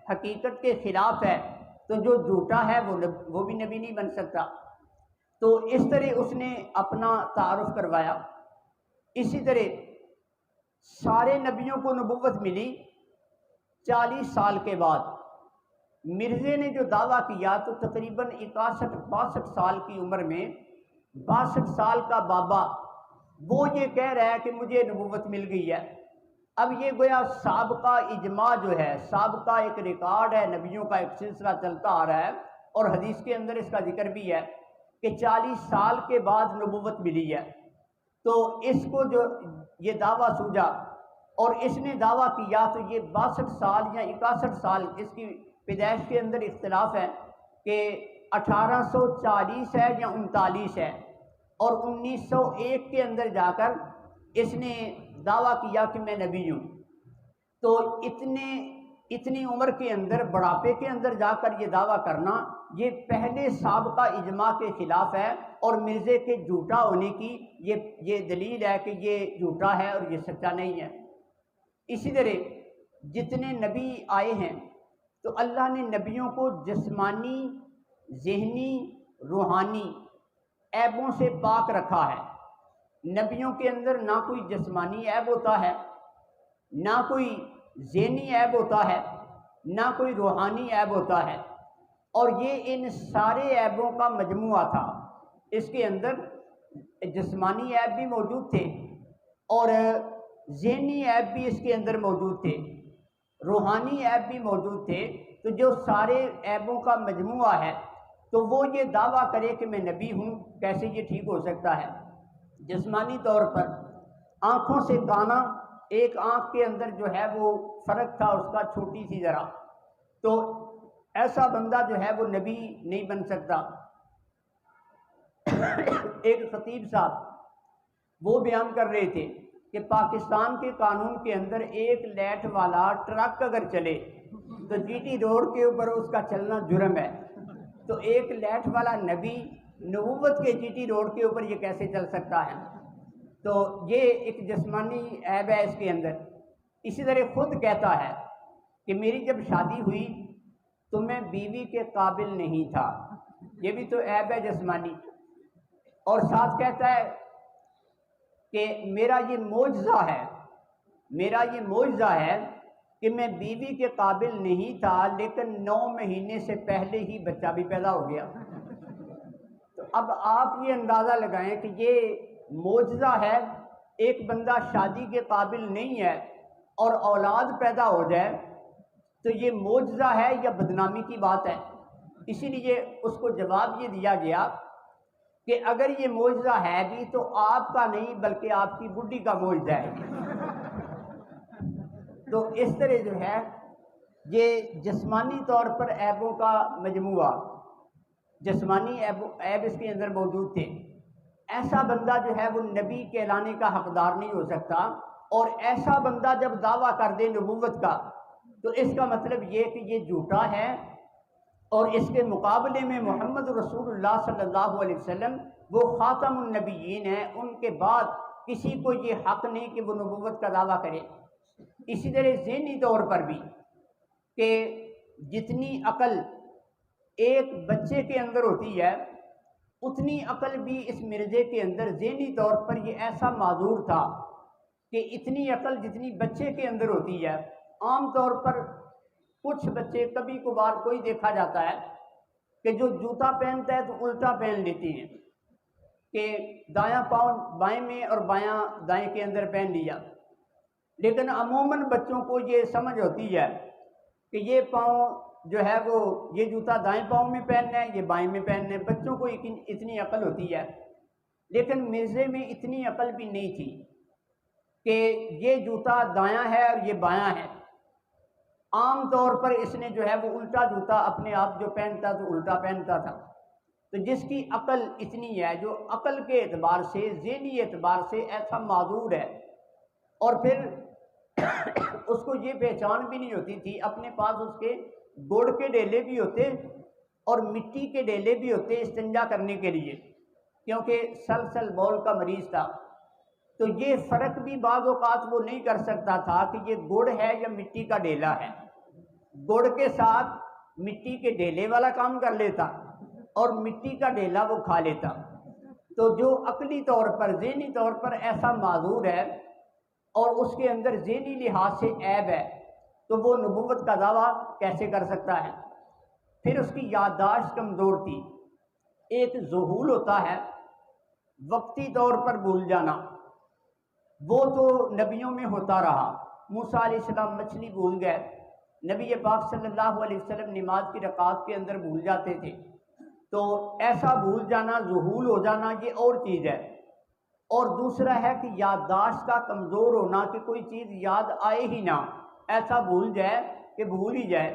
حقیقت کے خلاف ہے تو جو جھوٹا ہے وہ بھی نبی نہیں بن سکتا۔ تو اس طرح اس نے اپنا تعارف کروایا۔ اسی طرح سارے نبیوں کو نبوت ملی 40 سال کے بعد۔ مرزے نے جو دعویٰ کیا تو تقریباً 61-62 سال کی عمر میں 62 سال کا بابا وہ یہ کہہ رہا ہے کہ مجھے نبوت مل گئی ہے۔ اب یہ گویا سابقہ اجماع جو ہے، سابقہ ایک ریکارڈ ہے، نبیوں کا ایک سلسلہ چلتا آ رہا ہے، اور حدیث کے اندر اس کا ذکر بھی ہے کہ 40 سال کے بعد نبوت ملی ہے۔ تو اس کو جو یہ دعویٰ سوجا اور اس نے دعویٰ کیا تو یہ 62 سال یا 61 سال، اس کی پیدائش کے اندر اختلاف ہے کہ 1840 ہے یا 39 ہے، اور 1901 کے اندر جا کر اس نے دعویٰ کیا کہ میں نبی ہوں۔ تو اتنی عمر کے اندر، بڑھاپے کے اندر جا کر یہ دعویٰ کرنا، یہ پہلے سابقہ اجماع کے خلاف ہے، اور مرزے کے جھوٹا ہونے کی یہ دلیل ہے کہ یہ جھوٹا ہے اور یہ سچا نہیں ہے۔ اسی طرح جتنے نبی آئے ہیں تو اللہ نے نبیوں کو جسمانی، ذہنی، روحانی عیبوں سے پاک رکھا ہے۔ نبیوں کے اندر نہ کوئی جسمانی عیب ہوتا ہے، نہ کوئی ذہنی عیب ہوتا ہے، نہ کوئی روحانی عیب ہوتا ہے، اور یہ ان سارے عیبوں کا مجموعہ تھا۔ اس کے اندر جسمانی عیب بھی موجود تھے اور ذہنی عیب بھی اس کے اندر موجود تھے، روحانی عیب بھی موجود تھے۔ تو جو سارے عیبوں کا مجموعہ ہے تو وہ یہ دعویٰ کرے کہ میں نبی ہوں، کیسے یہ ٹھیک ہو سکتا ہے؟ جسمانی طور پر آنکھوں سے کانا، ایک آنکھ کے اندر جو ہے وہ فرق تھا اس کا، چھوٹی سی ذرا، تو ایسا بندہ جو ہے وہ نبی نہیں بن سکتا۔ ایک خطیب صاحب وہ بیان کر رہے تھے کہ پاکستان کے قانون کے اندر ایک لیٹ والا ٹرک اگر چلے تو جی ٹی روڈ کے اوپر اس کا چلنا جرم ہے، تو ایک لیٹ والا نبی نبوت کے جی ٹی روڈ کے اوپر یہ کیسے چل سکتا ہے؟ تو یہ ایک جسمانی عیب ہے اس کے اندر۔ اسی طرح خود کہتا ہے کہ میری جب شادی ہوئی تو میں بیوی کے قابل نہیں تھا، یہ بھی تو عیب ہے جسمانی۔ اور ساتھ کہتا ہے کہ میرا یہ معجزہ ہے کہ میں بیوی کے قابل نہیں تھا، لیکن 9 مہینے سے پہلے ہی بچہ بھی پیدا ہو گیا۔ تو اب آپ یہ اندازہ لگائیں کہ یہ معجزہ ہے، ایک بندہ شادی کے قابل نہیں ہے اور اولاد پیدا ہو جائے، تو یہ معجزہ ہے یا بدنامی کی بات ہے؟ اسی لیے اس کو جواب یہ دیا گیا کہ اگر یہ معجزہ ہے بھی تو آپ کا نہیں بلکہ آپ کی بڈھی کا معجزہ ہے۔ تو اس طرح جو ہے یہ جسمانی طور پر عیبوں کا مجموعہ، جسمانی عیب اس کے اندر موجود تھے۔ ایسا بندہ جو ہے وہ نبی کہلانے کا حقدار نہیں ہو سکتا، اور ایسا بندہ جب دعویٰ کر دے نبوت کا تو اس کا مطلب یہ کہ یہ جھوٹا ہے، اور اس کے مقابلے میں محمد رسول اللہ صلی اللہ علیہ وسلم وہ خاتم النبیین ہیں، ان کے بعد کسی کو یہ حق نہیں کہ وہ نبوت کا دعویٰ کرے۔ اسی طرح ذہنی طور پر بھی کہ جتنی عقل ایک بچے کے اندر ہوتی ہے اتنی عقل بھی اس مرزے کے اندر ذہنی طور پر یہ ایسا معذور تھا کہ اتنی عقل جتنی بچے کے اندر ہوتی ہے۔ عام طور پر کچھ بچے کبھی کبھار کوئی دیکھا جاتا ہے کہ جو جوتا پہنتا ہے تو الٹا پہن لیتی ہیں، کہ دایاں پاؤں بائیں میں اور بایاں دائیں کے اندر پہن لیا، لیکن عموماً بچوں کو یہ سمجھ ہوتی ہے کہ یہ پاؤں جو ہے وہ یہ جوتا دائیں پاؤں میں پہننا ہے، یہ بائیں میں پہننا ہے۔ بچوں کو اتنی عقل ہوتی ہے، لیکن مرزے میں اتنی عقل بھی نہیں تھی کہ یہ جوتا دایاں ہے اور یہ بایاں ہے۔ عام طور پر اس نے جو ہے وہ الٹا جوتا اپنے آپ جو پہنتا تو الٹا پہنتا تھا۔ تو جس کی عقل اتنی ہے، جو عقل کے اعتبار سے، ذہنی اعتبار سے ایسا معذور ہے، اور پھر اس کو یہ پہچان بھی نہیں ہوتی تھی، اپنے پاس اس کے گڑ کے ڈیلے بھی ہوتے اور مٹی کے ڈیلے بھی ہوتے استنجا کرنے کے لیے، کیونکہ سلسل بول کا مریض تھا۔ تو یہ فرق بھی بعض اوقات وہ نہیں کر سکتا تھا کہ یہ گڑ ہے یا مٹی کا ڈیلا ہے۔ گڑ کے ساتھ مٹی کے ڈھیلے والا کام کر لیتا اور مٹی کا ڈھیلا وہ کھا لیتا۔ تو جو عقلی طور پر ذہنی طور پر ایسا معذور ہے اور اس کے اندر ذہنی لحاظ سے عیب ہے تو وہ نبوت کا دعویٰ کیسے کر سکتا ہے؟ پھر اس کی یادداشت کمزور تھی۔ ایک ذہول ہوتا ہے وقتی طور پر بھول جانا، وہ تو نبیوں میں ہوتا رہا۔ موسیٰ علیہ السلام مچھلی بھول گئے، نبی پاک صلی اللہ علیہ وسلم نماز کی رکعات کے اندر بھول جاتے تھے۔ تو ایسا بھول جانا، ذہول ہو جانا، یہ اور چیز ہے۔ اور دوسرا ہے کہ یادداشت کا کمزور ہونا، کہ کوئی چیز یاد آئے ہی نہ، ایسا بھول جائے کہ بھول ہی جائے۔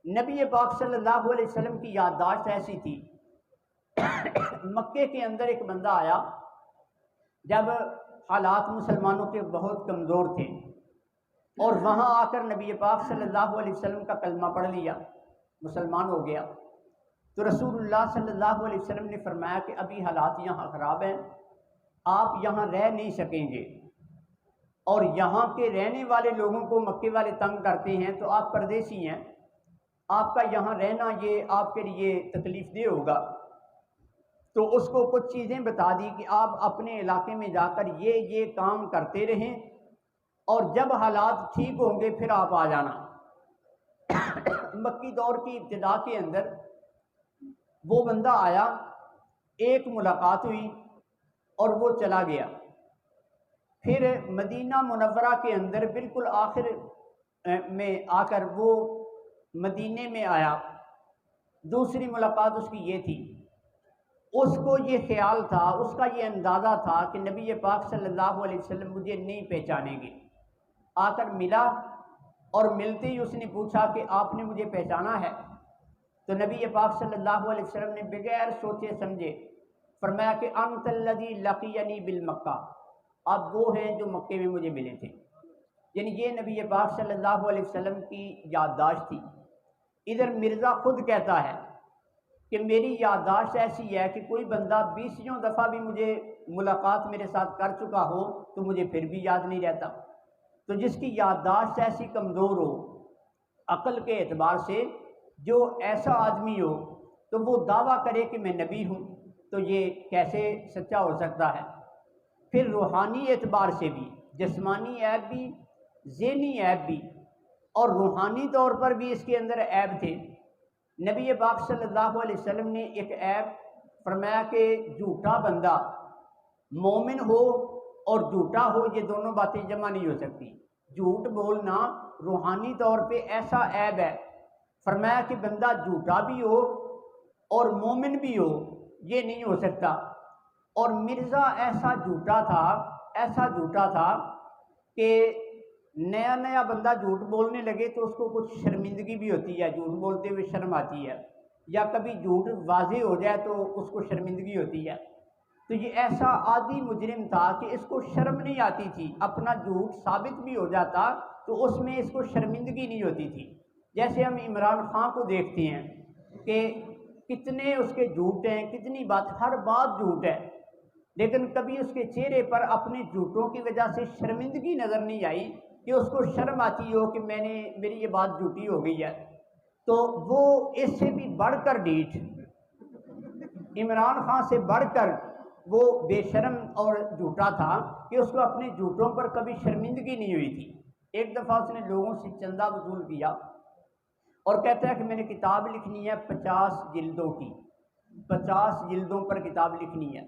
نبی پاک صلی اللہ علیہ وسلم کی یادداشت ایسی تھی۔ مکے کے اندر ایک بندہ آیا جب حالات مسلمانوں کے بہت کمزور تھے، اور وہاں آ کر نبی پاک صلی اللہ علیہ وسلم کا کلمہ پڑھ لیا، مسلمان ہو گیا۔ تو رسول اللہ صلی اللہ علیہ وسلم نے فرمایا کہ ابھی حالات یہاں خراب ہیں، آپ یہاں رہ نہیں سکیں گے، اور یہاں کے رہنے والے لوگوں کو مکے والے تنگ کرتے ہیں، تو آپ پردیسی ہیں، آپ کا یہاں رہنا یہ آپ کے لیے تکلیف دہ ہوگا۔ تو اس کو کچھ چیزیں بتا دی کہ آپ اپنے علاقے میں جا کر یہ کام کرتے رہیں، اور جب حالات ٹھیک ہوں گے پھر آپ آ جانا۔ مکی دور کی ابتدا کے اندر وہ بندہ آیا، ایک ملاقات ہوئی اور وہ چلا گیا۔ پھر مدینہ منورہ کے اندر بالکل آخر میں آ کر وہ مدینے میں آیا، دوسری ملاقات اس کی یہ تھی۔ اس کو یہ خیال تھا، اس کا یہ اندازہ تھا کہ نبی پاک صلی اللہ علیہ وسلم مجھے نہیں پہچانیں گے۔ آ کر ملا، اور ملتے ہی اس نے پوچھا کہ آپ نے مجھے پہچانا ہے؟ تو نبی پاک صلی اللہ علیہ وسلم نے بغیر سوچے سمجھے فرمایا کہ انت الذی لقینی بالمکہ، آپ وہ ہیں جو مکے میں مجھے ملے تھے۔ یعنی یہ نبی پاک صلی اللہ علیہ وسلم کی یادداشت تھی۔ ادھر مرزا خود کہتا ہے کہ میری یادداشت ایسی ہے کہ کوئی بندہ 20 دفعہ بھی مجھے ملاقات میرے ساتھ کر چکا ہو تو مجھے پھر بھی یاد نہیں رہتا۔ تو جس کی یادداشت ایسی کمزور ہو عقل کے اعتبار سے، جو ایسا آدمی ہو تو وہ دعویٰ کرے کہ میں نبی ہوں، تو یہ کیسے سچا ہو سکتا ہے؟ پھر روحانی اعتبار سے بھی، جسمانی عیب بھی، ذہنی عیب بھی، اور روحانی طور پر بھی اس کے اندر عیب تھے۔ نبی پاک صلی اللہ علیہ وسلم نے ایک عیب فرمایا کہ جھوٹا بندہ مومن ہو اور جھوٹا ہو، یہ دونوں باتیں جمع نہیں ہو سکتی۔ جھوٹ بولنا روحانی طور پہ ایسا عیب ہے، فرمایا کہ بندہ جھوٹا بھی ہو اور مومن بھی ہو، یہ نہیں ہو سکتا۔ اور مرزا ایسا جھوٹا تھا کہ نیا نیا بندہ جھوٹ بولنے لگے تو اس کو کچھ شرمندگی بھی ہوتی ہے، جھوٹ بولتے ہوئے شرم آتی ہے، یا کبھی جھوٹ واضح ہو جائے تو اس کو شرمندگی ہوتی ہے۔ تو یہ ایسا عادی مجرم تھا کہ اس کو شرم نہیں آتی تھی، اپنا جھوٹ ثابت بھی ہو جاتا تو اس میں اس کو شرمندگی نہیں ہوتی تھی۔ جیسے ہم عمران خان کو دیکھتے ہیں کہ کتنے اس کے جھوٹ ہیں، کتنی ہر بات جھوٹ ہے، لیکن کبھی اس کے چہرے پر اپنے جھوٹوں کی وجہ سے شرمندگی نظر نہیں آئی کہ اس کو شرم آتی ہو کہ میری یہ بات جھوٹی ہو گئی ہے۔ تو وہ اس سے بھی بڑھ کر ڈھیٹ، عمران خان سے بڑھ کر وہ بے شرم اور جھوٹا تھا کہ اس کو اپنے جھوٹوں پر کبھی شرمندگی نہیں ہوئی تھی۔ ایک دفعہ اس نے لوگوں سے چندہ وصول کیا اور کہتا ہے کہ میں نے کتاب لکھنی ہے 50 جلدوں کی، 50 جلدوں پر کتاب لکھنی ہے۔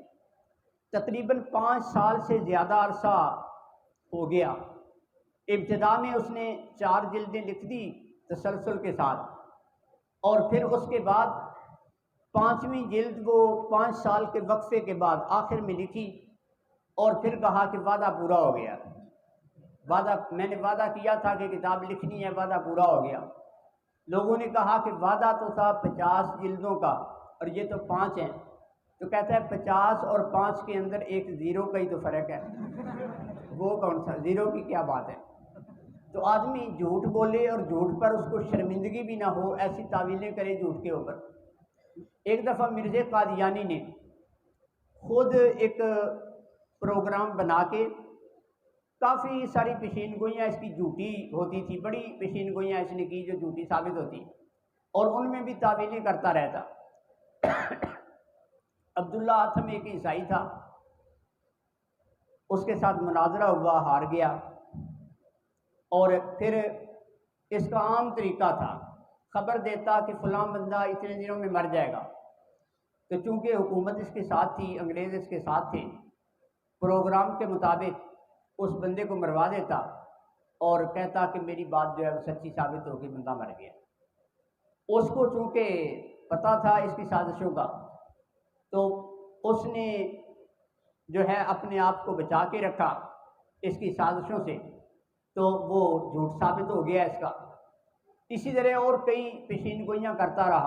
تقریباً 5 سال سے زیادہ عرصہ ہو گیا۔ ابتدا میں اس نے 4 جلدیں لکھ دی تسلسل کے ساتھ، اور پھر اس کے بعد 5ویں جلد وہ 5 سال کے وقفے کے بعد آخر میں لکھی، اور پھر کہا کہ وعدہ پورا ہو گیا، میں نے وعدہ کیا تھا کہ کتاب لکھنی ہے، وعدہ پورا ہو گیا۔ لوگوں نے کہا کہ وعدہ تو تھا 50 جلدوں کا اور یہ تو 5 ہیں، تو کہتا ہے 50 اور 5 کے اندر ایک 0 کا ہی تو فرق ہے، وہ کون سا 0 کی کیا بات ہے؟ تو آدمی جھوٹ بولے اور جھوٹ پر اس کو شرمندگی بھی نہ ہو، ایسی تعویلیں کرے جھوٹ کے اوپر۔ ایک دفعہ مرزا قادیانی نے خود ایک پروگرام بنا کے کافی ساری پیشین گوئیاں اس کی جھوٹی ہوتی تھی، بڑی پیشین گوئیاں اس نے کی جو جھوٹی ثابت ہوتی، اور ان میں بھی تعویلیں کرتا رہتا۔ عبداللہ آتھم ایک عیسائی تھا، اس کے ساتھ مناظرہ ہوا، ہار گیا، اور پھر اس کا عام طریقہ تھا، خبر دیتا کہ فلاں بندہ اتنے دنوں میں مر جائے گا، تو چونکہ حکومت اس کے ساتھ تھی، انگریز اس کے ساتھ تھے، پروگرام کے مطابق اس بندے کو مروا دیتا اور کہتا کہ میری بات جو ہے وہ سچی ثابت ہو گئی، بندہ مر گیا۔ اس کو چونکہ پتہ تھا اس کی سازشوں کا، تو اس نے جو ہے اپنے آپ کو بچا کے رکھا اس کی سازشوں سے، تو وہ جھوٹ ثابت ہو گیا اس کا۔ اسی طرح اور کئی پیشین گوئیاں کرتا رہا۔